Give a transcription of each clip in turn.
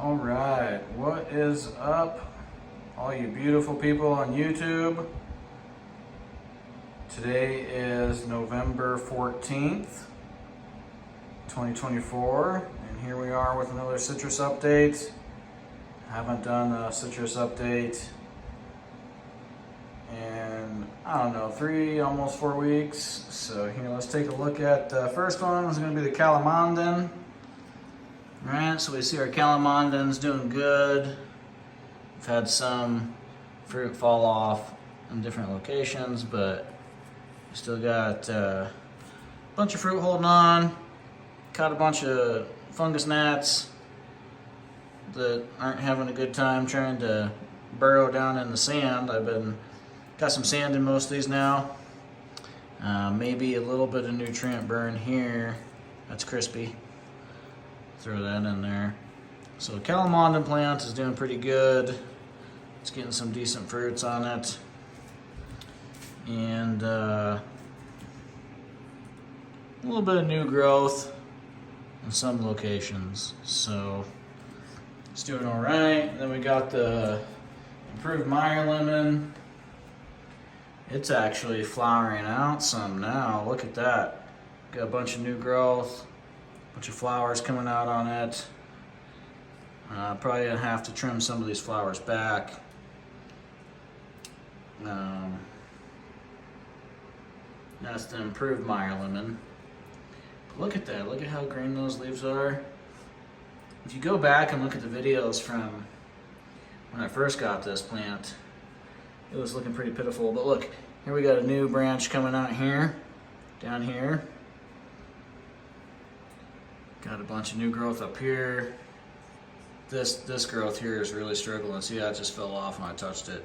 All right, what is up, all you beautiful people on YouTube? Today is November 14th, 2024, and here we are with another citrus update. Haven't done a citrus update in, I don't know, 3, almost 4 weeks. So here, let's take a look at the first one. Is going to be the Calamondin. All right, so we see our Calamondin's doing good. We've had some fruit fall off in different locations, but we still got a bunch of fruit holding on. Caught a bunch of fungus gnats that aren't having a good time trying to burrow down in the sand. Got some sand in most of these now. Maybe a little bit of nutrient burn here. That's crispy. Throw that in there. So the Calamondin plant is doing pretty good. It's getting some decent fruits on it. And a little bit of new growth in some locations. So it's doing all right. And then we got the improved Meyer lemon. It's actually flowering out some now. Look at that. Got a bunch of new growth. Bunch of flowers coming out on it. Probably gonna have to trim some of these flowers back. That's the improved Meyer lemon. But look at that, look at how green those leaves are. If you go back and look at the videos from when I first got this plant, it was looking pretty pitiful. But look, here we got a new branch coming out here, down here. Got a bunch of new growth up here. This growth here is really struggling. See, that just fell off when I touched it.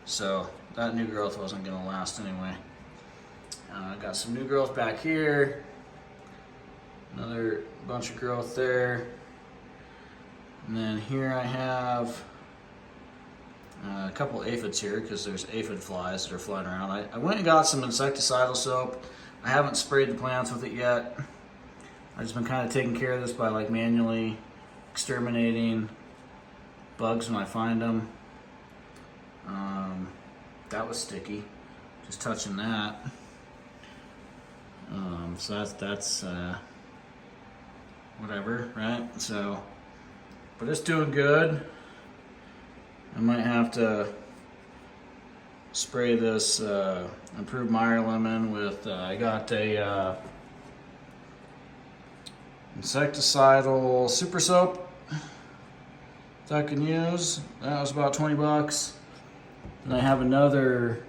So that new growth wasn't gonna last anyway. Got some new growth back here. Another bunch of growth there. And then here I have a couple aphids here because there's aphid flies that are flying around. I went and got some insecticidal soap. I haven't sprayed the plants with it yet. I've just been kind of taking care of this by like manually exterminating bugs when I find them. That was sticky, just touching that. So that's whatever, right? So, but it's doing good. I might have to spray this improved Meyer lemon with, I got a insecticidal super soap that I can use. That was about 20 bucks. And I have another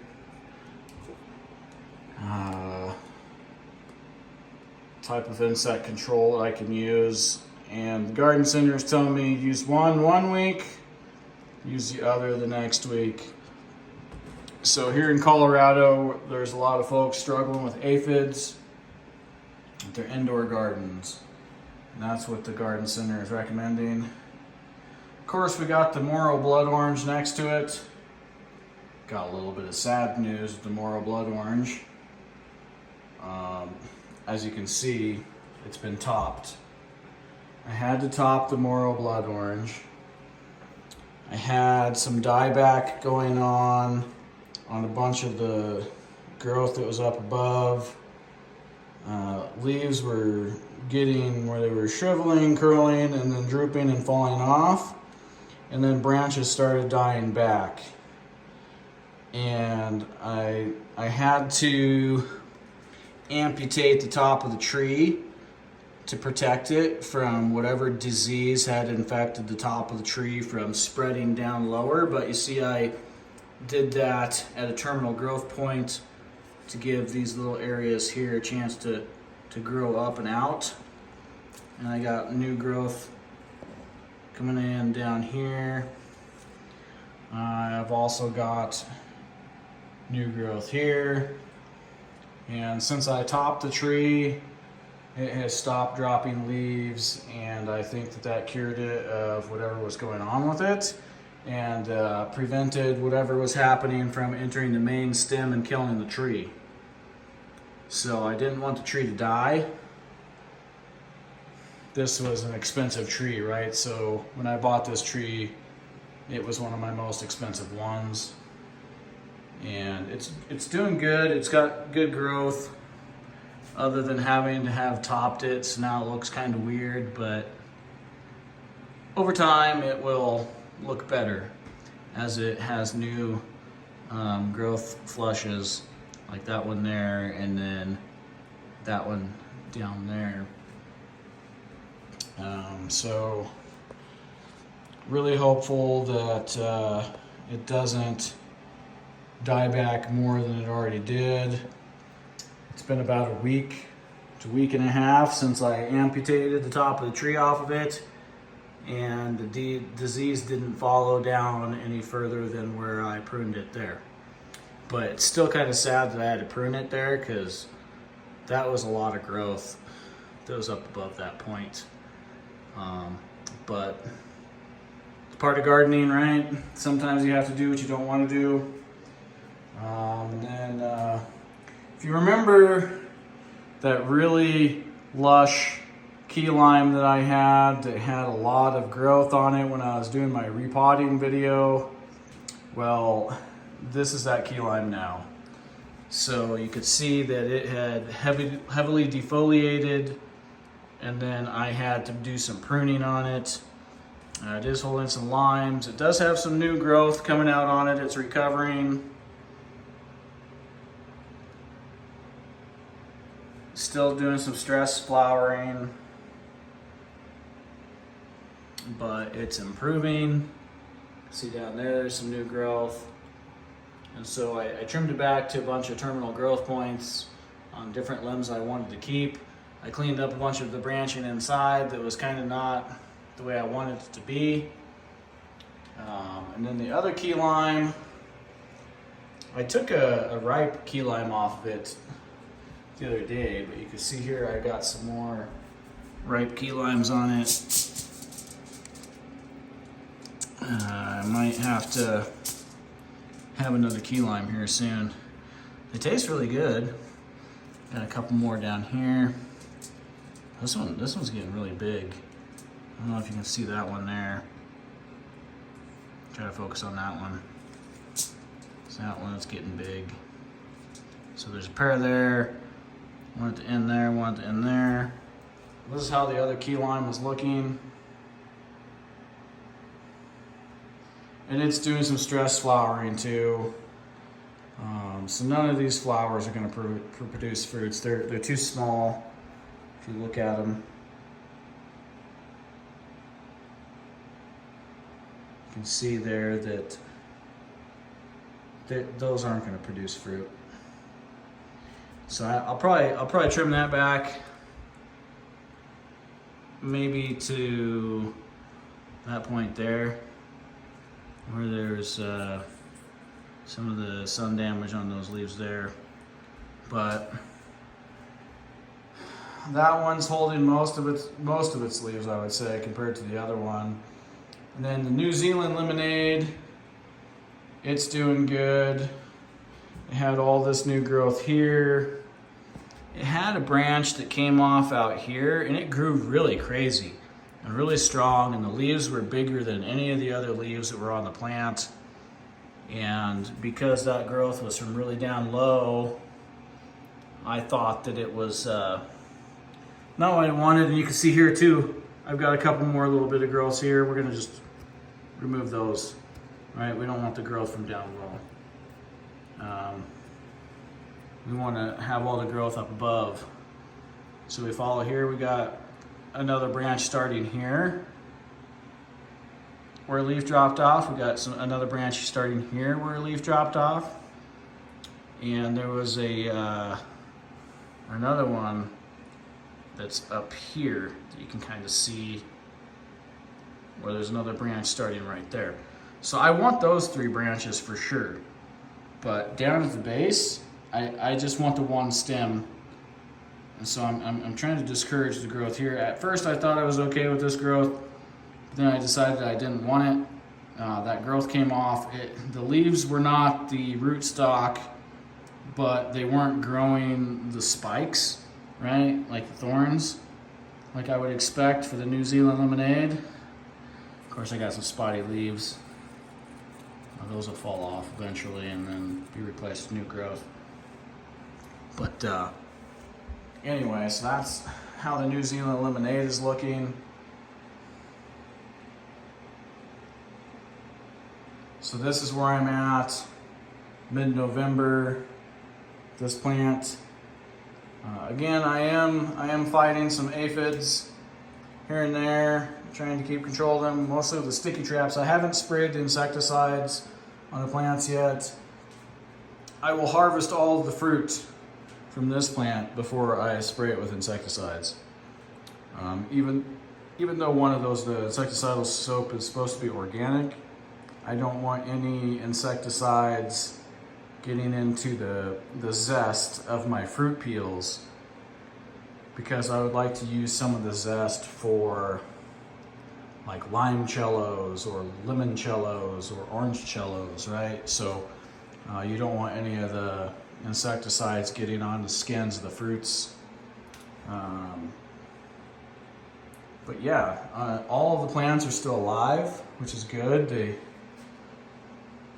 type of insect control that I can use. And the garden center is telling me use one week, use the other the next week. So here in Colorado, there's a lot of folks struggling with aphids with their indoor gardens. And that's what the garden center is recommending. Of course, we got the Moro blood orange next to it. Got a little bit of sad news with the Moro blood orange. As you can see, it's been topped. I had to top the Moro blood orange. I had some dieback going on a bunch of the growth that was up above. Leaves were getting where they were shriveling, curling, and then drooping and falling off. And then branches started dying back. And I had to amputate the top of the tree to protect it from whatever disease had infected the top of the tree from spreading down lower. But you see, I did that at a terminal growth point to give these little areas here a chance to grow up and out. And I got new growth coming in down here. I've also got new growth here. And since I topped the tree, it has stopped dropping leaves, and I think that cured it of whatever was going on with it, and prevented whatever was happening from entering the main stem and killing the tree. So I didn't want the tree to die. this was an expensive tree, right? So when I bought this tree, it was one of my most expensive ones. And it's doing good. It's got good growth, other than having to have topped it, so now it looks kind of weird, but over time it will look better as it has new growth flushes, like that one there, and then that one down there. So really hopeful that it doesn't die back more than it already did. It's been about a week to a week and a half since I amputated the top of the tree off of it, and the disease didn't follow down any further than where I pruned it there. But it's still kind of sad that I had to prune it there, because that was a lot of growth that was up above that point. But it's part of gardening, right? Sometimes you have to do what you don't want to do. And then if you remember that really lush key lime that I had that had a lot of growth on it when I was doing my repotting video, well, this is that key lime now. So you could see that it had heavily defoliated, and then I had to do some pruning on it. It is holding some limes. It does have some new growth coming out on it. It's recovering. Still doing some stress flowering, but it's improving. See down there, there's some new growth. And so I trimmed it back to a bunch of terminal growth points on different limbs I wanted to keep. I cleaned up a bunch of the branching inside that was kind of not the way I wanted it to be. And then the other key lime, I took a ripe key lime off of it the other day, but you can see here I got some more ripe key limes on it. I might have to have another key lime here soon. They taste really good. Got a couple more down here. This one's getting really big. I don't know if you can see that one there. Try to focus on that one. It's that one that's getting big. So there's a pair there. One at the end there, one at the end there. This is how the other key lime was looking. And it's doing some stress flowering too. So none of these flowers are going to produce fruits. They're too small if you look at them. You can see there that those aren't going to produce fruit. So I'll probably trim that back, maybe to that point there, where there's some of the sun damage on those leaves there. But that one's holding most of its leaves, I would say, compared to the other one. And then the New Zealand lemonade, it's doing good. It had all this new growth here. It had a branch that came off out here, and it grew really crazy and really strong, and the leaves were bigger than any of the other leaves that were on the plant. And because that growth was from really down low, I thought that it was not what I wanted. And you can see here too, I've got a couple more little bit of growths here. We're gonna just remove those, right? We don't want the growth from down low. We want to have all the growth up above. So we follow here, we got another branch starting here where a leaf dropped off. We got another branch starting here where a leaf dropped off. And there was another one that's up here that you can kind of see where there's another branch starting right there. So I want those 3 branches for sure. But down at the base, I just want the one stem. And so I'm trying to discourage the growth here. At first I thought I was okay with this growth, but then I decided I didn't want it. That growth came off. The leaves were not the rootstock, but they weren't growing the spikes, right? Like the thorns. like I would expect for the New Zealand lemonade. Of course, I got some spotty leaves. Those will fall off eventually and then be replaced with new growth. But anyway, so that's how the New Zealand lemonade is looking. So this is where I'm at, mid-November. This plant. Again, I am fighting some aphids here and there, trying to keep control of them. Mostly with the sticky traps. I haven't sprayed the insecticides on the plants yet. I will harvest all of the fruit from this plant before I spray it with insecticides. Even though one of those, the insecticidal soap, is supposed to be organic, I don't want any insecticides getting into the zest of my fruit peels, because I would like to use some of the zest for like limoncellos or limoncellos or orangecellos, right? So you don't want any of the insecticides getting on the skins of the fruits. But yeah, all of the plants are still alive, which is good. They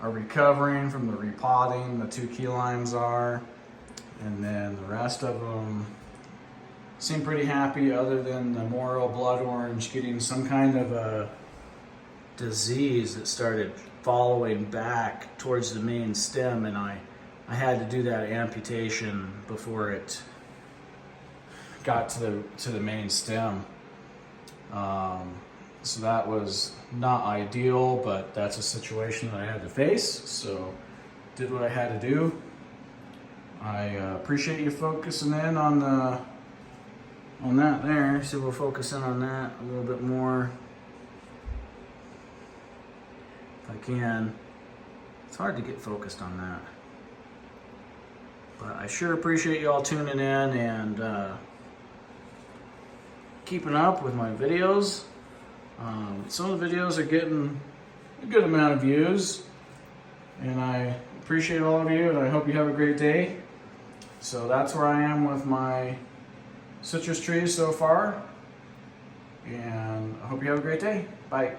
are recovering from the repotting, the 2 key limes are, and then the rest of them seem pretty happy, other than the Moro blood orange getting some kind of a disease that started following back towards the main stem, and I had to do that amputation before it got to the main stem. So that was not ideal, but that's a situation that I had to face, so did what I had to do. I appreciate you focusing in on that there. So we'll focus in on that a little bit more if I can. It's hard to get focused on that, but I sure appreciate you all tuning in and keeping up with my videos. Some of the videos are getting a good amount of views, and I appreciate all of you, and I hope you have a great day. So that's where I am with my citrus trees so far, and I hope you have a great day. Bye.